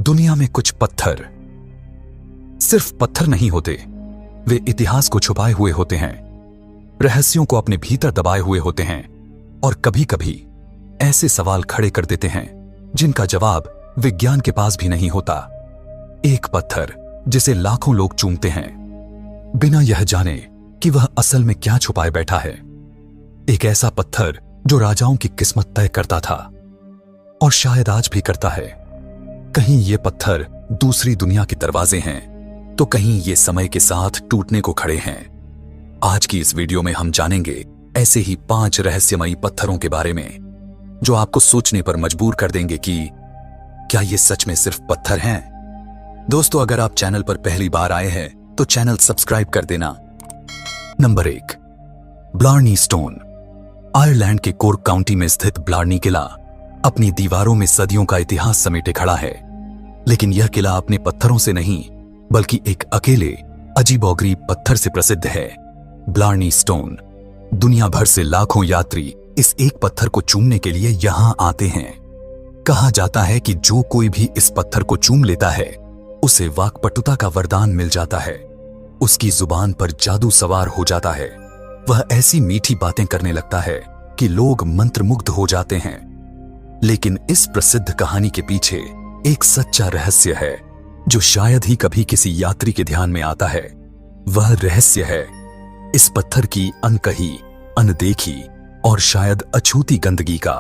दुनिया में कुछ पत्थर सिर्फ पत्थर नहीं होते, वे इतिहास को छुपाए हुए होते हैं, रहस्यों को अपने भीतर दबाए हुए होते हैं और कभी कभी ऐसे सवाल खड़े कर देते हैं जिनका जवाब विज्ञान के पास भी नहीं होता। एक पत्थर जिसे लाखों लोग चूमते हैं बिना यह जाने कि वह असल में क्या छुपाए बैठा है। एक ऐसा पत्थर जो राजाओं की किस्मत तय करता था और शायद आज भी करता है। कहीं ये पत्थर दूसरी दुनिया के दरवाजे हैं तो कहीं ये समय के साथ टूटने को खड़े हैं। आज की इस वीडियो में हम जानेंगे ऐसे ही 5 रहस्यमयी पत्थरों के बारे में जो आपको सोचने पर मजबूर कर देंगे कि क्या ये सच में सिर्फ पत्थर हैं। दोस्तों, अगर आप चैनल पर पहली बार आए हैं तो चैनल सब्सक्राइब कर देना। Number 1, Blarney Stone. आयरलैंड के कोर्क काउंटी में स्थित ब्लार्नी किला अपनी दीवारों में सदियों का इतिहास समेटे खड़ा है। लेकिन यह किला अपने पत्थरों से नहीं बल्कि एक अकेले अजीबोगरीब पत्थर से प्रसिद्ध है, ब्लार्नी स्टोन। दुनिया भर से लाखों यात्री इस एक पत्थर को चूमने के लिए यहां आते हैं। कहा जाता है कि जो कोई भी इस पत्थर को चूम लेता है उसे वाक्पटुता का वरदान मिल जाता है, उसकी जुबान पर जादू सवार हो जाता है, वह ऐसी मीठी बातें करने लगता है कि लोग मंत्रमुग्ध हो जाते हैं। लेकिन इस प्रसिद्ध कहानी के पीछे एक सच्चा रहस्य है जो शायद ही कभी किसी यात्री के ध्यान में आता है। वह रहस्य है इस पत्थर की अनकही, अनदेखी और शायद अछूती गंदगी का।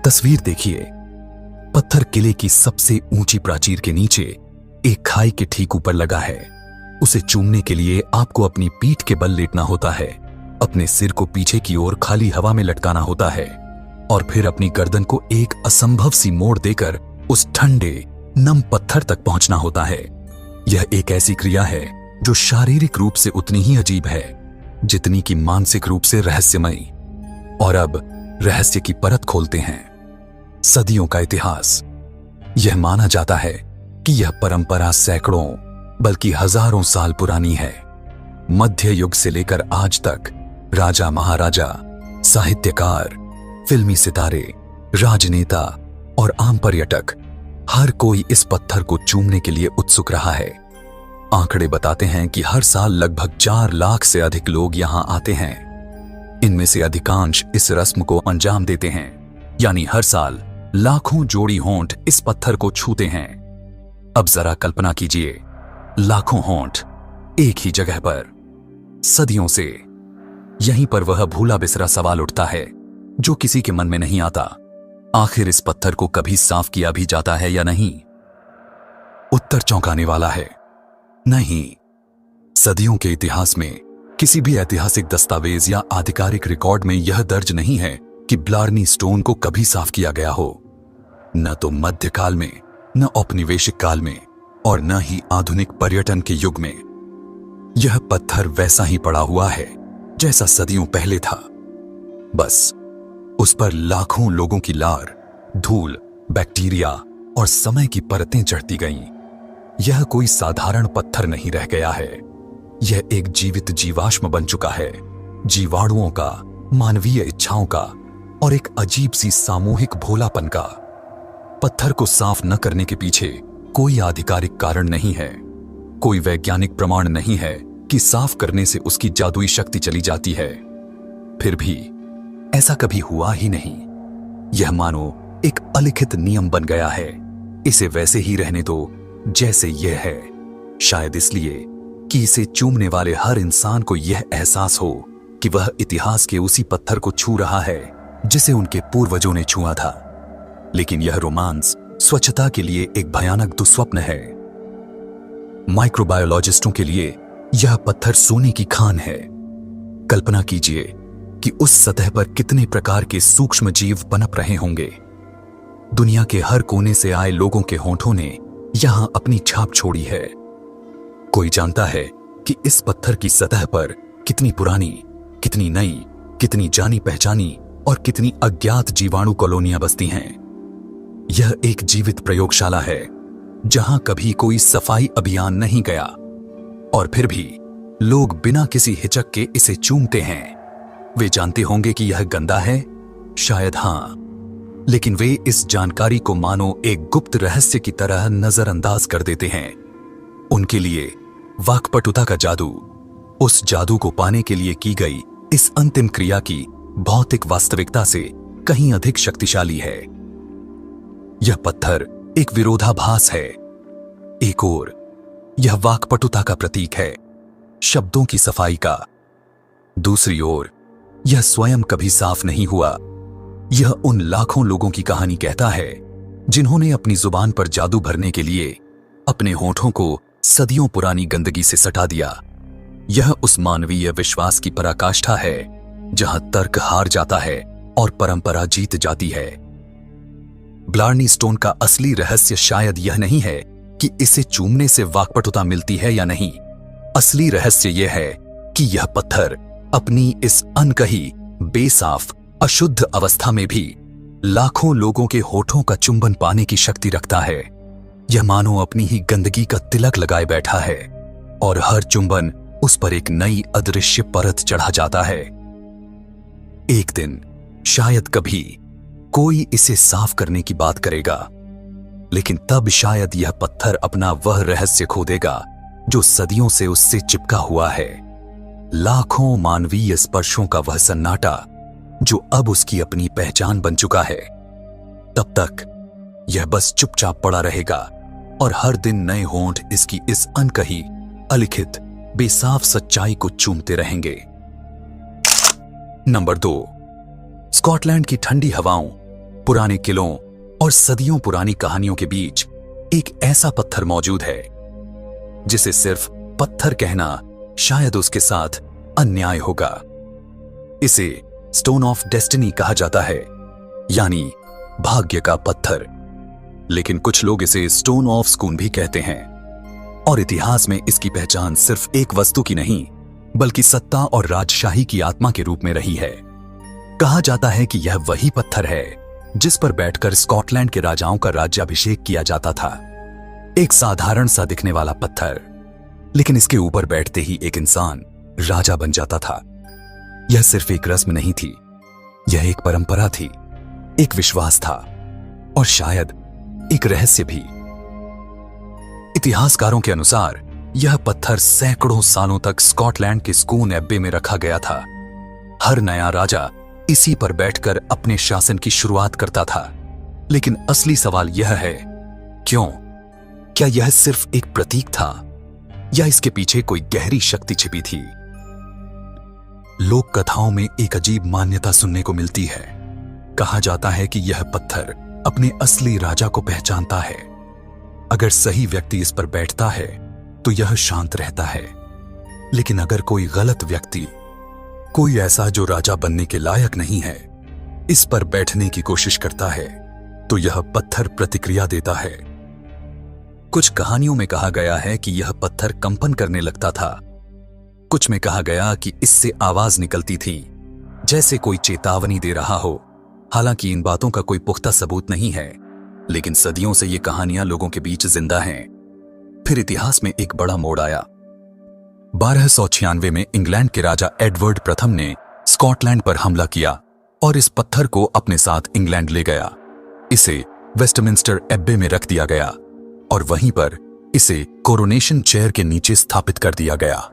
तस्वीर देखिए। पत्थर किले की सबसे ऊंची प्राचीर के नीचे एक खाई के ठीक ऊपर लगा है। उसे चूमने के लिए आपको अपनी पीठ के बल लेटना होता है, अपने सिर को पीछे की ओर खाली हवा में लटकाना होता है और फिर अपनी गर्दन को एक असंभव सी मोड़ देकर उस ठंडे नम पत्थर तक पहुंचना होता है। यह एक ऐसी क्रिया है जो शारीरिक रूप से उतनी ही अजीब है जितनी कि मानसिक रूप से रहस्यमयी। और अब रहस्य की परत खोलते हैं। सदियों का इतिहास। यह माना जाता है कि यह परंपरा सैकड़ों बल्कि हजारों साल पुरानी है। मध्य युग से लेकर आज तक राजा महाराजा, साहित्यकार, फिल्मी सितारे, राजनेता और आम पर्यटक हर कोई इस पत्थर को चूमने के लिए उत्सुक रहा है। आंकड़े बताते हैं कि हर साल लगभग 4 लाख से अधिक लोग यहां आते हैं। इनमें से अधिकांश इस रस्म को अंजाम देते हैं, यानी हर साल लाखों जोड़ी होंठ इस पत्थर को छूते हैं। अब जरा कल्पना कीजिए, लाखों होंठ एक ही जगह पर, सदियों से। यहीं पर वह भूला बिसरा सवाल उठता है जो किसी के मन में नहीं आता। आखिर इस पत्थर को कभी साफ किया भी जाता है या नहीं? उत्तर चौंकाने वाला है, नहीं। सदियों के इतिहास में किसी भी ऐतिहासिक दस्तावेज या आधिकारिक रिकॉर्ड में यह दर्ज नहीं है कि ब्लार्नी स्टोन को कभी साफ किया गया हो। न तो मध्यकाल में, न औपनिवेशिक काल में और न ही आधुनिक पर्यटन के युग में। यह पत्थर वैसा ही पड़ा हुआ है जैसा सदियों पहले था। बस उस पर लाखों लोगों की लार, धूल, बैक्टीरिया और समय की परतें चढ़ती गईं। यह कोई साधारण पत्थर नहीं रह गया है, यह एक जीवित जीवाश्म बन चुका है, जीवाणुओं का, मानवीय इच्छाओं का और एक अजीब सी सामूहिक भोलापन का। पत्थर को साफ न करने के पीछे कोई आधिकारिक कारण नहीं है, कोई वैज्ञानिक प्रमाण नहीं है कि साफ करने से उसकी जादुई शक्ति चली जाती है। फिर भी ऐसा कभी हुआ ही नहीं। यह मानो एक अलिखित नियम बन गया है, इसे वैसे ही रहने दो जैसे यह है। शायद इसलिए कि इसे चूमने वाले हर इंसान को यह एहसास हो कि वह इतिहास के उसी पत्थर को छू रहा है जिसे उनके पूर्वजों ने छुआ था। लेकिन यह रोमांस स्वच्छता के लिए एक भयानक दुस्वप्न है। माइक्रोबायोलॉजिस्टों के लिए यह पत्थर सोने की खान है। कल्पना कीजिए कि उस सतह पर कितने प्रकार के सूक्ष्म जीव पनप रहे होंगे। दुनिया के हर कोने से आए लोगों के होंठों ने यहां अपनी छाप छोड़ी है। कोई जानता है कि इस पत्थर की सतह पर कितनी पुरानी, कितनी नई, कितनी जानी पहचानी और कितनी अज्ञात जीवाणु कॉलोनियां बसती हैं। यह एक जीवित प्रयोगशाला है जहां कभी कोई सफाई अभियान नहीं गया और फिर भी लोग बिना किसी हिचक के इसे चूमते हैं। वे जानते होंगे कि यह गंदा है, शायद हां, लेकिन वे इस जानकारी को मानो एक गुप्त रहस्य की तरह नजरअंदाज कर देते हैं। उनके लिए वाक्पटुता का जादू उस जादू को पाने के लिए की गई इस अंतिम क्रिया की भौतिक वास्तविकता से कहीं अधिक शक्तिशाली है। यह पत्थर एक विरोधाभास है। एक ओर यह वाक्पटुता का प्रतीक है, शब्दों की सफाई का। दूसरी ओर यह स्वयं कभी साफ नहीं हुआ। यह उन लाखों लोगों की कहानी कहता है जिन्होंने अपनी जुबान पर जादू भरने के लिए अपने होठों को सदियों पुरानी गंदगी से सटा दिया। यह उस मानवीय विश्वास की पराकाष्ठा है जहां तर्क हार जाता है और परंपरा जीत जाती है। ब्लार्नी स्टोन का असली रहस्य शायद यह नहीं है कि इसे चूमने से वाक्पटुता मिलती है या नहीं। असली रहस्य यह है कि यह पत्थर अपनी इस अनकही, बेसाफ, अशुद्ध अवस्था में भी लाखों लोगों के होठों का चुंबन पाने की शक्ति रखता है। यह मानो अपनी ही गंदगी का तिलक लगाए बैठा है और हर चुंबन उस पर एक नई अदृश्य परत चढ़ा जाता है। एक दिन शायद कभी कोई इसे साफ करने की बात करेगा, लेकिन तब शायद यह पत्थर अपना वह रहस्य खो देगा जो सदियों से उससे चिपका हुआ है। लाखों मानवीय स्पर्शों का वह सन्नाटा जो अब उसकी अपनी पहचान बन चुका है। तब तक यह बस चुपचाप पड़ा रहेगा और हर दिन नए होंठ इसकी इस अनकही, अलिखित, बेसाफ सच्चाई को चूमते रहेंगे। नंबर 2, स्कॉटलैंड की ठंडी हवाओं, पुराने किलों और सदियों पुरानी कहानियों के बीच एक ऐसा पत्थर मौजूद है जिसे सिर्फ पत्थर कहना शायद उसके साथ अन्याय होगा। इसे स्टोन ऑफ डेस्टिनी कहा जाता है, यानी भाग्य का पत्थर। लेकिन कुछ लोग इसे स्टोन ऑफ स्कून भी कहते हैं। और इतिहास में इसकी पहचान सिर्फ एक वस्तु की नहीं, बल्कि सत्ता और राजशाही की आत्मा के रूप में रही है। कहा जाता है कि यह वही पत्थर है जिस पर बैठकर स्कॉटलैंड के राजाओं का राज्याभिषेक किया जाता था। एक साधारण सा दिखने वाला पत्थर, लेकिन इसके ऊपर बैठते ही एक इंसान राजा बन जाता था। यह सिर्फ एक रस्म नहीं थी, यह एक परंपरा थी, एक विश्वास था और शायद एक रहस्य भी। इतिहासकारों के अनुसार यह पत्थर सैकड़ों सालों तक स्कॉटलैंड के स्कून एब्बे में रखा गया था। हर नया राजा इसी पर बैठकर अपने शासन की शुरुआत करता था। लेकिन असली सवाल यह है, क्यों? क्या यह सिर्फ एक प्रतीक था या इसके पीछे कोई गहरी शक्ति छिपी थी? लोक कथाओं में एक अजीब मान्यता सुनने को मिलती है। कहा जाता है कि यह पत्थर अपने असली राजा को पहचानता है। अगर सही व्यक्ति इस पर बैठता है तो यह शांत रहता है, लेकिन अगर कोई गलत व्यक्ति, कोई ऐसा जो राजा बनने के लायक नहीं है, इस पर बैठने की कोशिश करता है तो यह पत्थर प्रतिक्रिया देता है। कुछ कहानियों में कहा गया है कि यह पत्थर कंपन करने लगता था। कुछ में कहा गया कि इससे आवाज निकलती थी जैसे कोई चेतावनी दे रहा हो। हालांकि इन बातों का कोई पुख्ता सबूत नहीं है, लेकिन सदियों से ये कहानियां लोगों के बीच जिंदा हैं। फिर इतिहास में एक बड़ा मोड़ आया। 1296 में इंग्लैंड के राजा एडवर्ड प्रथम ने स्कॉटलैंड पर हमला किया और इस पत्थर को अपने साथ इंग्लैंड ले गया। इसे वेस्टमिंस्टर एब्बे में रख दिया गया और वहीं पर इसे कोरोनेशन चेयर के नीचे स्थापित कर दिया गया।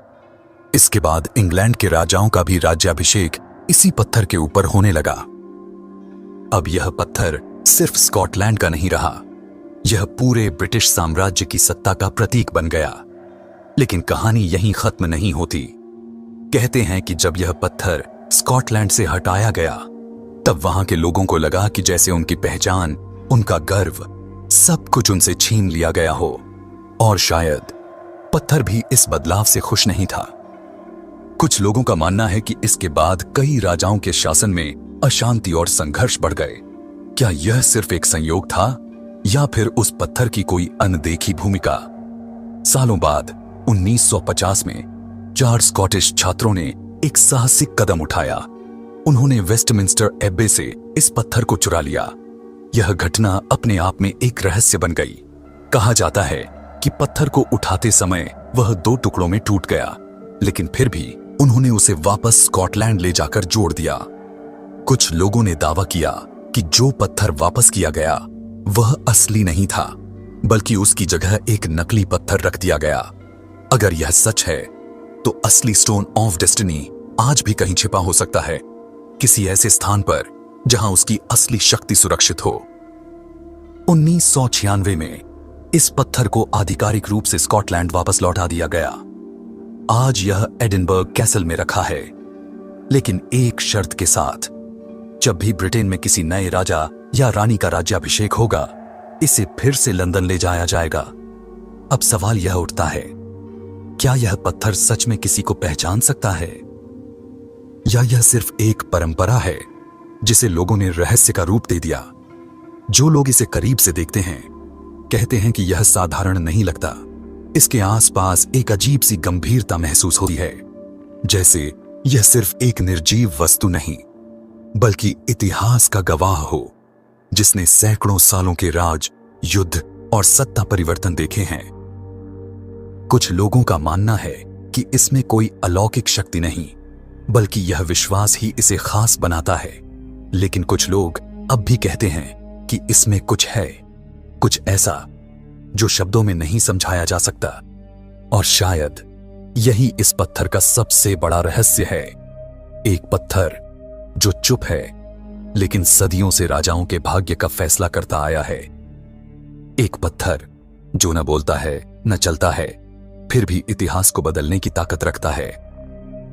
इसके बाद इंग्लैंड के राजाओं का भी राज्याभिषेक इसी पत्थर के ऊपर होने लगा। अब यह पत्थर सिर्फ स्कॉटलैंड का नहीं रहा, यह पूरे ब्रिटिश साम्राज्य की सत्ता का प्रतीक बन गया। लेकिन कहानी यहीं खत्म नहीं होती। कहते हैं कि जब यह पत्थर स्कॉटलैंड से हटाया गया, तब वहां के लोगों को लगा कि जैसे उनकी पहचान, उनका गर्व, सब कुछ उनसे छीन लिया गया हो। और शायद पत्थर भी इस बदलाव से खुश नहीं था। कुछ लोगों का मानना है कि इसके बाद कई राजाओं के शासन में अशांति और संघर्ष बढ़ गए। क्या यह सिर्फ एक संयोग था या फिर उस पत्थर की कोई अनदेखी भूमिका? सालों बाद 1950 में 4 स्कॉटिश छात्रों ने एक साहसिक कदम उठाया। उन्होंने वेस्टमिंस्टर एब्बे से इस पत्थर को चुरा लिया। यह घटना अपने आप में एक रहस्य बन गई। कहा जाता है कि पत्थर को उठाते समय वह 2 टुकड़ों में टूट गया, लेकिन फिर भी उन्होंने उसे वापस स्कॉटलैंड ले जाकर जोड़ दिया। कुछ लोगों ने दावा किया कि जो पत्थर वापस किया गया वह असली नहीं था, बल्कि उसकी जगह एक नकली पत्थर रख दिया गया। अगर यह सच है तो असली स्टोन ऑफ डेस्टिनी आज भी कहीं छिपा हो सकता है, किसी ऐसे स्थान पर जहां उसकी असली शक्ति सुरक्षित हो। 1996 में इस पत्थर को आधिकारिक रूप से स्कॉटलैंड वापस लौटा दिया गया। आज यह एडिनबर्ग कैसल में रखा है, लेकिन एक शर्त के साथ। जब भी ब्रिटेन में किसी नए राजा या रानी का राज्याभिषेक होगा, इसे फिर से लंदन ले जाया जाएगा। अब सवाल यह उठता है, क्या यह पत्थर सच में किसी को पहचान सकता है, या यह सिर्फ एक परंपरा है जिसे लोगों ने रहस्य का रूप दे दिया? जो लोग इसे करीब से देखते हैं कहते हैं कि यह साधारण नहीं लगता। इसके आसपास एक अजीब सी गंभीरता महसूस होती है, जैसे यह सिर्फ एक निर्जीव वस्तु नहीं, बल्कि इतिहास का गवाह हो जिसने सैकड़ों सालों के राज, युद्ध और सत्ता परिवर्तन देखे हैं। कुछ लोगों का मानना है कि इसमें कोई अलौकिक शक्ति नहीं, बल्कि यह विश्वास ही इसे खास बनाता है। लेकिन कुछ लोग अब भी कहते हैं कि इसमें कुछ है, कुछ ऐसा जो शब्दों में नहीं समझाया जा सकता। और शायद यही इस पत्थर का सबसे बड़ा रहस्य है। एक पत्थर जो चुप है, लेकिन सदियों से राजाओं के भाग्य का फैसला करता आया है। एक पत्थर जो न बोलता है, न चलता है, फिर भी इतिहास को बदलने की ताकत रखता है।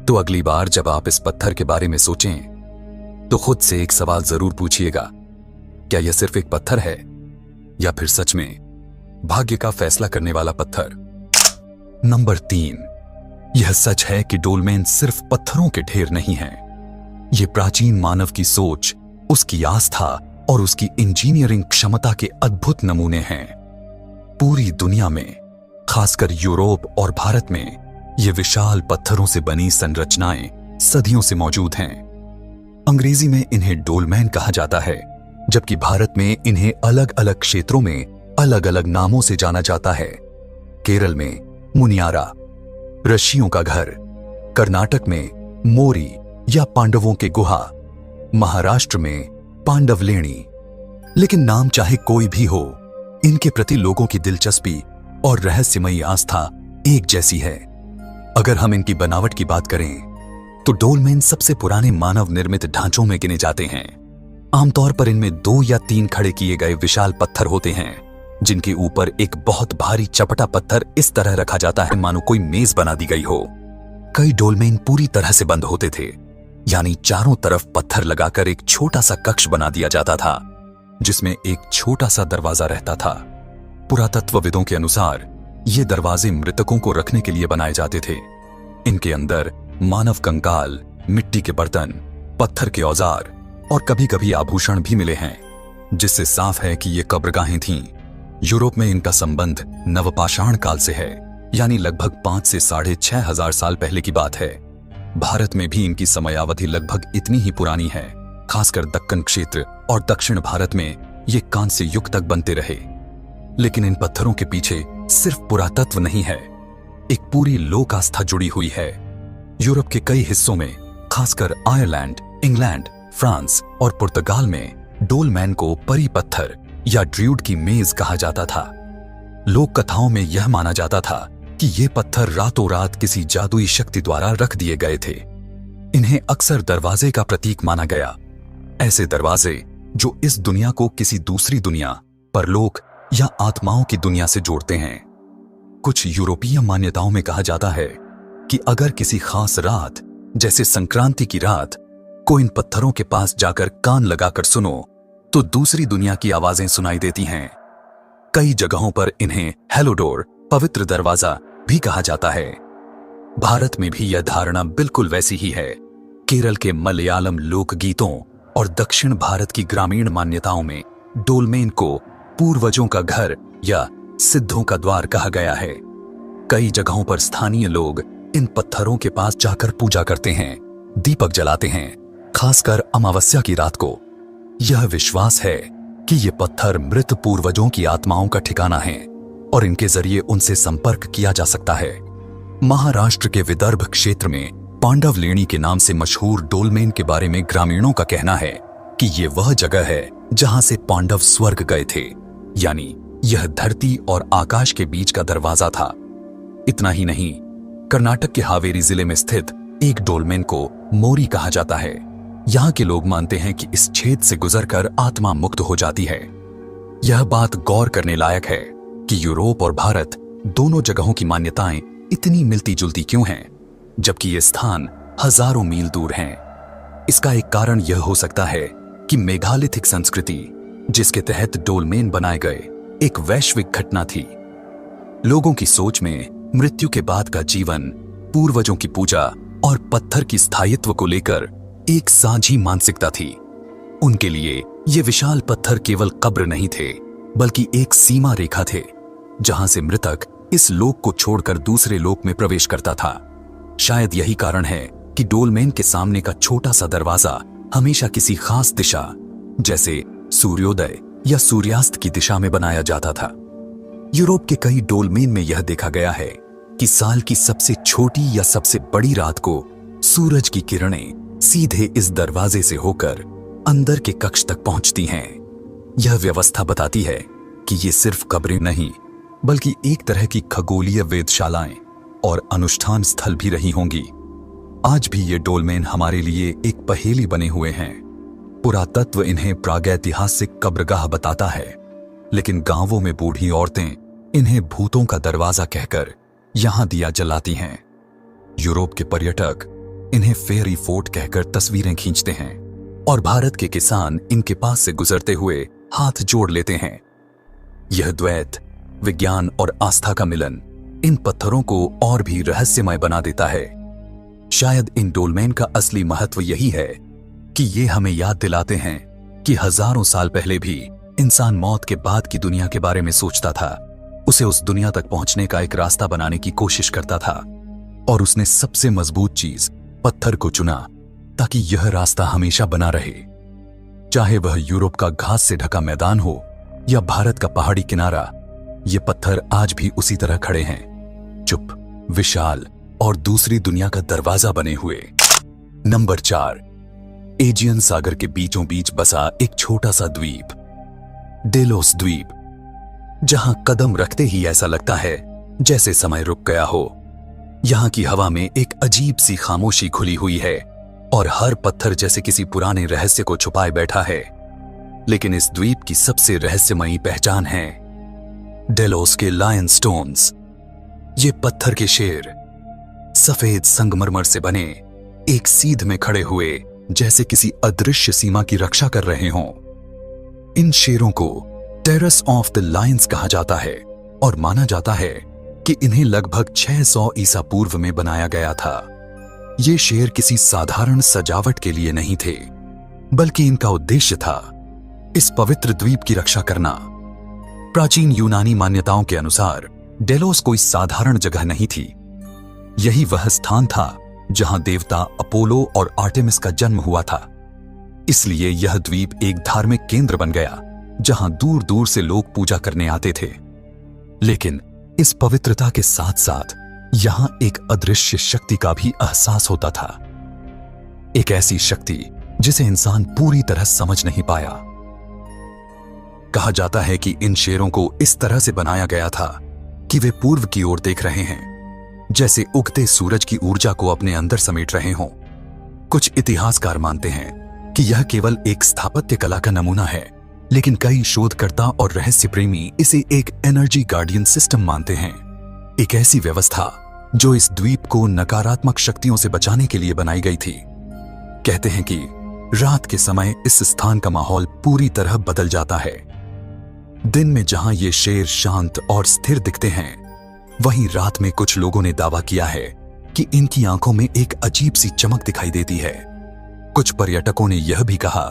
तो अगली बार जब आप इस पत्थर के बारे में सोचें, तो खुद से एक सवाल जरूर पूछिएगा, क्या यह सिर्फ एक पत्थर है, या फिर सच में भाग्य का फैसला करने वाला पत्थर? नंबर 3, यह सच है कि डोलमेन सिर्फ पत्थरों के ढेर नहीं है। यह प्राचीन मानव की सोच, उसकी आस्था और उसकी इंजीनियरिंग क्षमता के अद्भुत नमूने हैं। पूरी दुनिया में, खासकर यूरोप और भारत में, ये विशाल पत्थरों से बनी संरचनाएं सदियों से मौजूद हैं। अंग्रेजी में इन्हें डोलमेन कहा जाता है, जबकि भारत में इन्हें अलग अलग क्षेत्रों में अलग अलग नामों से जाना जाता है। केरल में मुनियारा, ऋषियों का घर, कर्नाटक में मोरी या पांडवों के गुहा, महाराष्ट्र में पांडवलेणी। लेकिन नाम चाहे कोई भी हो, इनके प्रति लोगों की दिलचस्पी और रहस्यमयी आस्था एक जैसी है। अगर हम इनकी बनावट की बात करें तो डोलमेन सबसे पुराने मानव निर्मित ढांचों में गिने जाते हैं। आमतौर पर इनमें 2 या 3 खड़े किए गए विशाल पत्थर होते हैं, जिनके ऊपर एक बहुत भारी चपटा पत्थर इस तरह रखा जाता है मानो कोई मेज बना दी गई हो। कई डोलमेन पूरी तरह से बंद होते थे, यानी चारों तरफ पत्थर लगाकर एक छोटा सा कक्ष बना दिया जाता था, जिसमें एक छोटा सा दरवाजा रहता था। पुरातत्वविदों के अनुसार ये दरवाजे मृतकों को रखने के लिए बनाए जाते थे। इनके अंदर मानव कंकाल, मिट्टी के बर्तन, पत्थर के औजार और कभी कभी आभूषण भी मिले हैं, जिससे साफ है कि ये कब्रगाहें थीं। यूरोप में इनका संबंध नवपाषाण काल से है, यानी लगभग 5 से 6,500 साल पहले की बात है। भारत में भी इनकी समयावधि लगभग इतनी ही पुरानी है। खासकर दक्कन क्षेत्र और दक्षिण भारत में ये कांस्य युग तक बनते रहे। लेकिन इन पत्थरों के पीछे सिर्फ पुरातत्व नहीं है, एक पूरी लोक आस्था जुड़ी हुई है। यूरोप के कई हिस्सों में, खासकर आयरलैंड, इंग्लैंड, फ्रांस और पुर्तगाल में, डोलमेन को परी पत्थर या ड्रूड की मेज कहा जाता था। लोक कथाओं में यह माना जाता था कि ये पत्थर रातों रात किसी जादुई शक्ति द्वारा रख दिए गए थे। इन्हें अक्सर दरवाजे का प्रतीक माना गया, ऐसे दरवाजे जो इस दुनिया को किसी दूसरी दुनिया, परलोक या आत्माओं की दुनिया से जोड़ते हैं। कुछ यूरोपीय मान्यताओं में कहा जाता है कि अगर किसी खास रात, जैसे संक्रांति की रात, को इन पत्थरों के पास जाकर कान लगाकर सुनो तो दूसरी दुनिया की आवाजें सुनाई देती हैं। कई जगहों पर इन्हें हेलो डोर, पवित्र दरवाजा भी कहा जाता है। भारत में भी यह धारणा बिल्कुल वैसी ही है। केरल के मलयालम लोकगीतों और दक्षिण भारत की ग्रामीण मान्यताओं में डोलमेन को पूर्वजों का घर या सिद्धों का द्वार कहा गया है। कई जगहों पर स्थानीय लोग इन पत्थरों के पास जाकर पूजा करते हैं, दीपक जलाते हैं, खासकर अमावस्या की रात को। यह विश्वास है कि ये पत्थर मृत पूर्वजों की आत्माओं का ठिकाना है और इनके जरिए उनसे संपर्क किया जा सकता है। महाराष्ट्र के विदर्भ क्षेत्र में पांडवलेणी के नाम से मशहूर डोलमेन के बारे में ग्रामीणों का कहना है कि ये वह जगह है जहां से पांडव स्वर्ग गए थे, यानी यह धरती और आकाश के बीच का दरवाजा था। इतना ही नहीं, कर्नाटक के हावेरी जिले में स्थित एक डोलमेन को मोरी कहा जाता है। यहाँ के लोग मानते हैं कि इस छेद से गुजरकर आत्मा मुक्त हो जाती है। यह बात गौर करने लायक है कि यूरोप और भारत दोनों जगहों की मान्यताएं इतनी मिलती जुलती क्यों हैं, जबकि ये स्थान हजारों मील दूर हैं। इसका एक कारण यह हो सकता है कि मेगालिथिक संस्कृति, जिसके तहत डोलमेन बनाए गए, एक वैश्विक घटना थी। लोगों की सोच में मृत्यु के बाद का जीवन, पूर्वजों की पूजा और पत्थर की स्थायित्व को लेकर एक साझी मानसिकता थी। उनके लिए ये विशाल पत्थर केवल कब्र नहीं थे, बल्कि एक सीमा रेखा थे जहां से मृतक इस लोक को छोड़कर दूसरे लोक में प्रवेश करता था। शायद यही कारण है कि डोलमेन के सामने का छोटा सा दरवाजा हमेशा किसी खास दिशा, जैसे सूर्योदय या सूर्यास्त की दिशा में बनाया जाता था। यूरोप के कई डोलमेन में यह देखा गया है कि साल की सबसे छोटी या सबसे बड़ी रात को सूरज की किरणें सीधे इस दरवाजे से होकर अंदर के कक्ष तक पहुंचती हैं। यह व्यवस्था बताती है कि ये सिर्फ कब्रें नहीं, बल्कि एक तरह की खगोलीय वेधशालाएं और अनुष्ठान स्थल भी रही होंगी। आज भी ये डोलमेन हमारे लिए एक पहेली बने हुए हैं। पुरातत्व इन्हें प्रागैतिहासिक कब्रगाह बताता है, लेकिन गांवों में बूढ़ी औरतें इन्हें भूतों का दरवाजा कहकर यहां दिया जलाती हैं। यूरोप के पर्यटक इन्हें फेरी फोर्ट कहकर तस्वीरें खींचते हैं और भारत के किसान इनके पास से गुजरते हुए हाथ जोड़ लेते हैं। यह द्वैत, विज्ञान और आस्था का मिलन इन पत्थरों को और भी रहस्यमय बना देता है। शायद इन डोलमेन का असली महत्व यही है कि ये हमें याद दिलाते हैं कि हजारों साल पहले भी इंसान मौत के बाद की दुनिया के बारे में सोचता था। उसे उस दुनिया तक पहुंचने का एक रास्ता बनाने की कोशिश करता था और उसने सबसे मजबूत चीज पत्थर को चुना ताकि यह रास्ता हमेशा बना रहे। चाहे वह यूरोप का घास से ढका मैदान हो या भारत का पहाड़ी किनारा, ये पत्थर आज भी उसी तरह खड़े हैं, चुप, विशाल और दूसरी दुनिया का दरवाजा बने हुए। नंबर 4, एजियन सागर के बीचों बीच बसा एक छोटा सा द्वीप, डेलोस द्वीप, जहां कदम रखते ही ऐसा लगता है जैसे समय रुक गया हो। यहां की हवा में एक अजीब सी खामोशी खुली हुई है और हर पत्थर जैसे किसी पुराने रहस्य को छुपाए बैठा है। लेकिन इस द्वीप की सबसे रहस्यमयी पहचान है डेलोस के लायन स्टोन्स। ये पत्थर के शेर सफेद संगमरमर से बने एक सीध में खड़े हुए, जैसे किसी अदृश्य सीमा की रक्षा कर रहे हों। इन शेरों को टेरेस ऑफ द लायंस कहा जाता है और माना जाता है कि इन्हें लगभग 600 ईसा पूर्व में बनाया गया था। ये शेर किसी साधारण सजावट के लिए नहीं थे, बल्कि इनका उद्देश्य था इस पवित्र द्वीप की रक्षा करना। प्राचीन यूनानी मान्यताओं के अनुसार डेलोस कोई साधारण जगह नहीं थी। यही वह स्थान था जहां देवता अपोलो और आर्टेमिस का जन्म हुआ था। इसलिए यह द्वीप एक धार्मिक केंद्र बन गया जहां दूर दूर से लोग पूजा करने आते थे। लेकिन इस पवित्रता के साथ साथ यहां एक अदृश्य शक्ति का भी एहसास होता था, एक ऐसी शक्ति जिसे इंसान पूरी तरह समझ नहीं पाया। कहा जाता है कि इन शेरों को इस तरह से बनाया गया था कि वे पूर्व की ओर देख रहे हैं, जैसे उगते सूरज की ऊर्जा को अपने अंदर समेट रहे हों। कुछ इतिहासकार मानते हैं कि यह केवल एक स्थापत्य कला का नमूना है, लेकिन कई शोधकर्ता और रहस्य प्रेमी इसे एक एनर्जी गार्डियन सिस्टम मानते हैं, एक ऐसी व्यवस्था जो इस द्वीप को नकारात्मक शक्तियों से बचाने के लिए बनाई गई थी। कहते हैं कि रात के समय इस स्थान का माहौल पूरी तरह बदल जाता है। दिन में जहां ये शेर शांत और स्थिर दिखते हैं, वहीं रात में कुछ लोगों ने दावा किया है कि इनकी आंखों में एक अजीब सी चमक दिखाई देती है। कुछ पर्यटकों ने यह भी कहा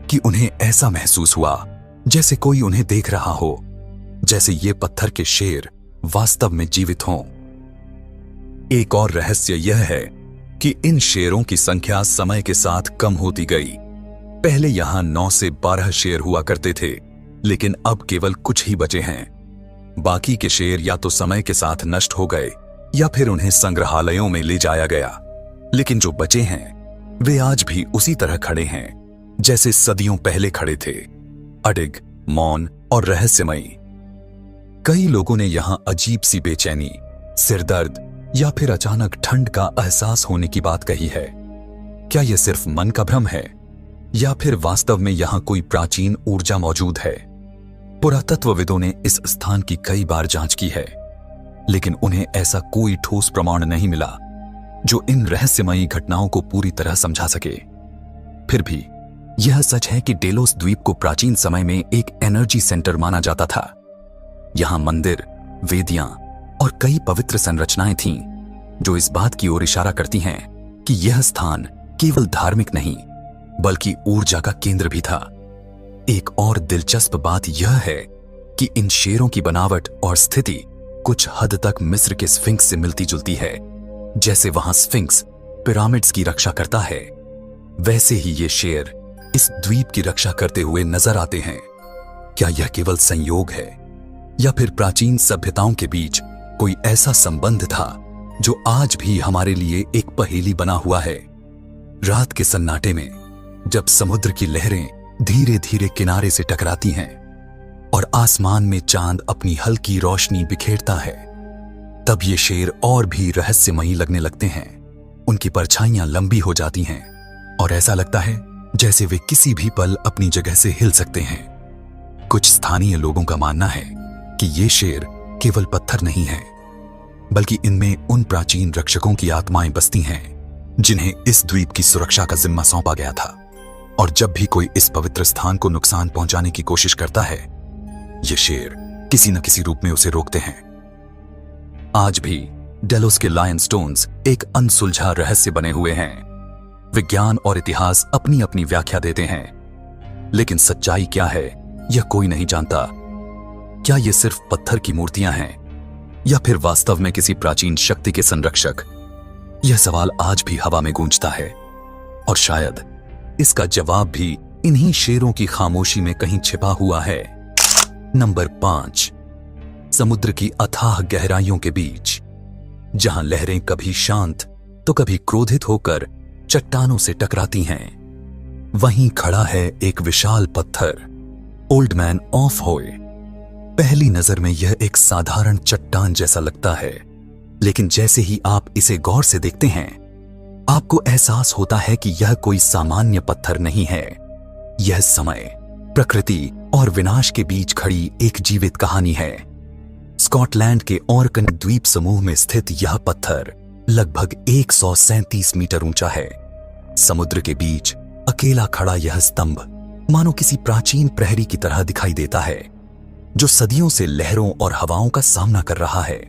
कि उन्हें ऐसा महसूस हुआ जैसे कोई उन्हें देख रहा हो, जैसे ये पत्थर के शेर वास्तव में जीवित हों। एक और रहस्य यह है कि इन शेरों की संख्या समय के साथ कम होती गई। पहले यहां 9 से 12 शेर हुआ करते थे, लेकिन अब केवल कुछ ही बचे हैं। बाकी के शेर या तो समय के साथ नष्ट हो गए या फिर उन्हें संग्रहालयों में ले जाया गया। लेकिन जो बचे हैं वे आज भी उसी तरह खड़े हैं, जैसे सदियों पहले खड़े थे, अडिग, मौन और रहस्यमयी। कई लोगों ने यहां अजीब सी बेचैनी, सिरदर्द या फिर अचानक ठंड का एहसास होने की बात कही है। क्या यह सिर्फ मन का भ्रम है या फिर वास्तव में यहां कोई प्राचीन ऊर्जा मौजूद है? पुरातत्वविदों ने इस स्थान की कई बार जांच की है, लेकिन उन्हें ऐसा कोई ठोस प्रमाण नहीं मिला जो इन रहस्यमयी घटनाओं को पूरी तरह समझा सके। फिर भी यह सच है कि डेलोस द्वीप को प्राचीन समय में एक एनर्जी सेंटर माना जाता था। यहां मंदिर, वेदियां और कई पवित्र संरचनाएं थीं जो इस बात की ओर इशारा करती हैं कि यह स्थान केवल धार्मिक नहीं बल्कि ऊर्जा का केंद्र भी था। एक और दिलचस्प बात यह है कि इन शेरों की बनावट और स्थिति कुछ हद तक मिस्र के स्फिंक्स से मिलती जुलती है। जैसे वहां स्फिंक्स पिरामिड्स की रक्षा करता है, वैसे ही ये शेर इस द्वीप की रक्षा करते हुए नजर आते हैं। क्या यह केवल संयोग है या फिर प्राचीन सभ्यताओं के बीच कोई ऐसा संबंध था जो आज भी हमारे लिए एक पहेली बना हुआ है? रात के सन्नाटे में जब समुद्र की लहरें धीरे धीरे किनारे से टकराती हैं और आसमान में चांद अपनी हल्की रोशनी बिखेरता है, तब ये शेर और भी रहस्यमयी लगने लगते हैं। उनकी परछाइयां लंबी हो जाती हैं और ऐसा लगता है जैसे वे किसी भी पल अपनी जगह से हिल सकते हैं। कुछ स्थानीय लोगों का मानना है कि ये शेर केवल पत्थर नहीं है, बल्कि इनमें उन प्राचीन रक्षकों की आत्माएं बसती हैं जिन्हें इस द्वीप की सुरक्षा का जिम्मा सौंपा गया था। और जब भी कोई इस पवित्र स्थान को नुकसान पहुंचाने की कोशिश करता है, ये शेर किसी न किसी रूप में उसे रोकते हैं। आज भी डेलोस के लायन स्टोन्स एक अनसुलझा रहस्य बने हुए हैं। विज्ञान और इतिहास अपनी अपनी व्याख्या देते हैं, लेकिन सच्चाई क्या है यह कोई नहीं जानता। क्या ये सिर्फ पत्थर की मूर्तियां हैं या फिर वास्तव में किसी प्राचीन शक्ति के संरक्षक? यह सवाल आज भी हवा में गूंजता है और शायद इसका जवाब भी इन्हीं शेरों की खामोशी में कहीं छिपा हुआ है। नंबर 5, समुद्र की अथाह गहराइयों के बीच, जहां लहरें कभी शांत तो कभी क्रोधित होकर चट्टानों से टकराती हैं, वहीं खड़ा है एक विशाल पत्थर, ओल्ड मैन ऑफ होय। पहली नजर में यह एक साधारण चट्टान जैसा लगता है, लेकिन जैसे ही आप इसे गौर से देखते हैं, आपको एहसास होता है कि यह कोई सामान्य पत्थर नहीं है। यह समय, प्रकृति और विनाश के बीच खड़ी एक जीवित कहानी है। स्कॉटलैंड के ऑर्कन द्वीप समूह में स्थित यह पत्थर लगभग 137 मीटर ऊंचा है। समुद्र के बीच अकेला खड़ा यह स्तंभ मानो किसी प्राचीन प्रहरी की तरह दिखाई देता है, जो सदियों से लहरों और हवाओं का सामना कर रहा है।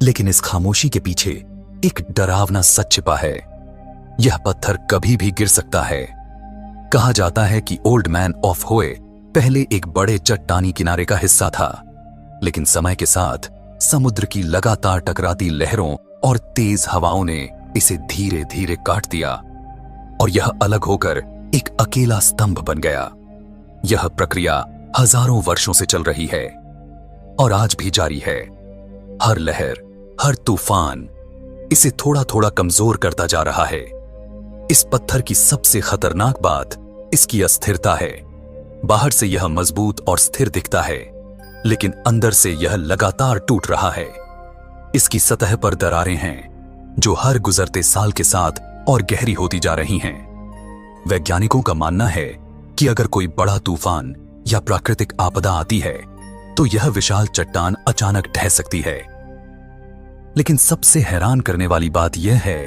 लेकिन इस खामोशी के पीछे एक डरावना सच छिपा है। यह पत्थर कभी भी गिर सकता है। कहा जाता है कि ओल्ड मैन ऑफ होय पहले एक बड़े चट्टानी किनारे का हिस्सा था, लेकिन समय के साथ समुद्र की लगातार टकराती लहरों और तेज हवाओं ने इसे धीरे धीरे काट दिया और यह अलग होकर एक अकेला स्तंभ बन गया। यह प्रक्रिया हजारों वर्षों से चल रही है और आज भी जारी है। हर लहर, हर तूफान इसे थोड़ा थोड़ा कमजोर करता जा रहा है। इस पत्थर की सबसे खतरनाक बात इसकी अस्थिरता है। बाहर से यह मजबूत और स्थिर दिखता है, लेकिन अंदर से यह लगातार टूट रहा है। इसकी सतह पर दरारें हैं जो हर गुजरते साल के साथ और गहरी होती जा रही हैं। वैज्ञानिकों का मानना है कि अगर कोई बड़ा तूफान या प्राकृतिक आपदा आती है तो यह विशाल चट्टान अचानक ढह सकती है। लेकिन सबसे हैरान करने वाली बात यह है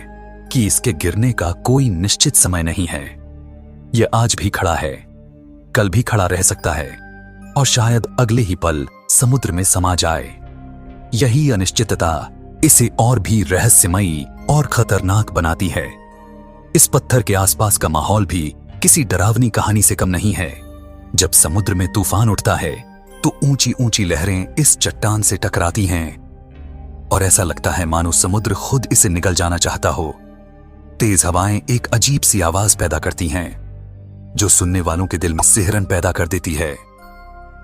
कि इसके गिरने का कोई निश्चित समय नहीं है। यह आज भी खड़ा है, कल भी खड़ा रह सकता है और शायद अगले ही पल समुद्र में समा जाए। यही अनिश्चितता इसे और भी रहस्यमयी और खतरनाक बनाती है। इस पत्थर के आसपास का माहौल भी किसी डरावनी कहानी से कम नहीं है। जब समुद्र में तूफान उठता है तो ऊंची ऊंची लहरें इस चट्टान से टकराती हैं और ऐसा लगता है मानो समुद्र खुद इसे निगल जाना चाहता हो। तेज हवाएं एक अजीब सी आवाज पैदा करती हैं जो सुनने वालों के दिल में सिहरन पैदा कर देती है।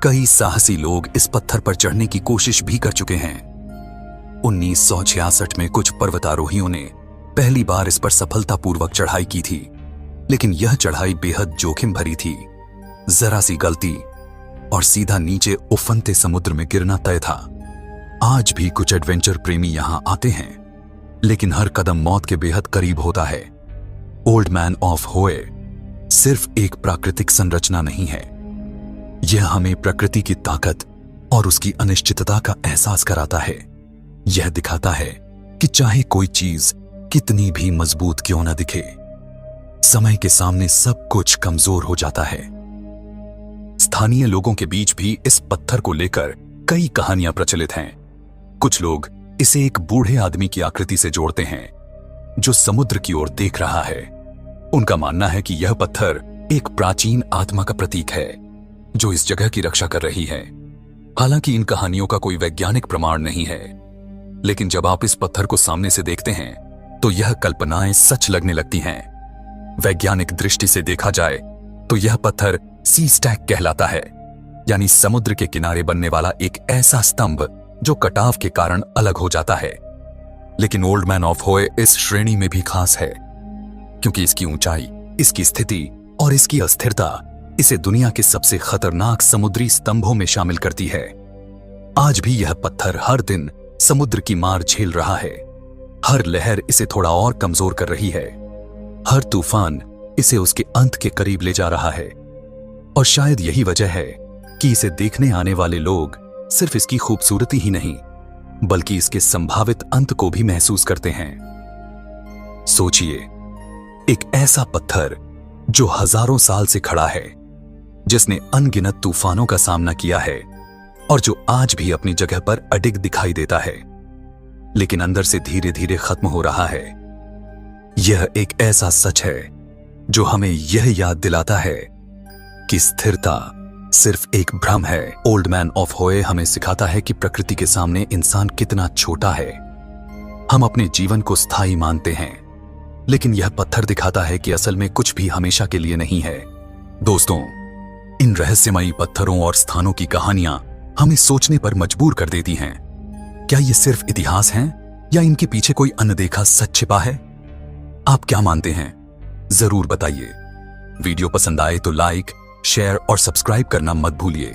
कई साहसी लोग इस पत्थर पर चढ़ने की कोशिश भी कर चुके हैं। 1966 में कुछ पर्वतारोहियों ने पहली बार इस पर सफलतापूर्वक चढ़ाई की थी, लेकिन यह चढ़ाई बेहद जोखिम भरी थी। जरा सी गलती और सीधा नीचे उफनते समुद्र में गिरना तय था। आज भी कुछ एडवेंचर प्रेमी यहां आते हैं, लेकिन हर कदम मौत के बेहद करीब होता है। ओल्ड मैन ऑफ होए सिर्फ एक प्राकृतिक संरचना नहीं है, यह हमें प्रकृति की ताकत और उसकी अनिश्चितता का एहसास कराता है। यह दिखाता है कि चाहे कोई चीज कितनी भी मजबूत क्यों न दिखे, समय के सामने सब कुछ कमजोर हो जाता है। स्थानीय लोगों के बीच भी इस पत्थर को लेकर कई कहानियां प्रचलित हैं। कुछ लोग इसे एक बूढ़े आदमी की आकृति से जोड़ते हैं जो समुद्र की ओर देख रहा है। उनका मानना है कि यह पत्थर एक प्राचीन आत्मा का प्रतीक है जो इस जगह की रक्षा कर रही है। हालांकि इन कहानियों का कोई वैज्ञानिक प्रमाण नहीं है, लेकिन जब आप इस पत्थर को सामने से देखते हैं तो यह कल्पनाएं सच लगने लगती हैं। वैज्ञानिक दृष्टि से देखा जाए तो यह पत्थर सी स्टैक कहलाता है, यानी समुद्र के किनारे बनने वाला एक ऐसा स्तंभ जो कटाव के कारण अलग हो जाता है। लेकिन ओल्ड मैन ऑफ होए इस श्रेणी में भी खास है, क्योंकि इसकी ऊंचाई, इसकी स्थिति और इसकी अस्थिरता इसे दुनिया के सबसे खतरनाक समुद्री स्तंभों में शामिल करती है। आज भी यह पत्थर हर दिन समुद्र की मार झेल रहा है। हर लहर इसे थोड़ा और कमजोर कर रही है, हर तूफान इसे उसके अंत के करीब ले जा रहा है। और शायद यही वजह है कि इसे देखने आने वाले लोग सिर्फ इसकी खूबसूरती ही नहीं, बल्कि इसके संभावित अंत को भी महसूस करते हैं। सोचिए, एक ऐसा पत्थर जो हजारों साल से खड़ा है, जिसने अनगिनत तूफानों का सामना किया है और जो आज भी अपनी जगह पर अडिग दिखाई देता है, लेकिन अंदर से धीरे धीरे खत्म हो रहा है। यह एक ऐसा सच है जो हमें यह याद दिलाता है कि स्थिरता सिर्फ एक भ्रम है। ओल्ड मैन ऑफ होए हमें सिखाता है कि प्रकृति के सामने इंसान कितना छोटा है। हम अपने जीवन को स्थायी मानते हैं, लेकिन यह पत्थर दिखाता है कि असल में कुछ भी हमेशा के लिए नहीं है। दोस्तों, इन रहस्यमयी पत्थरों और स्थानों की कहानियां हमें सोचने पर मजबूर कर देती हैं। क्या ये सिर्फ इतिहास हैं या इनके पीछे कोई अनदेखा सच छिपा है? आप क्या मानते हैं? जरूर बताइए। वीडियो पसंद आए तो लाइक, शेयर और सब्सक्राइब करना मत भूलिए।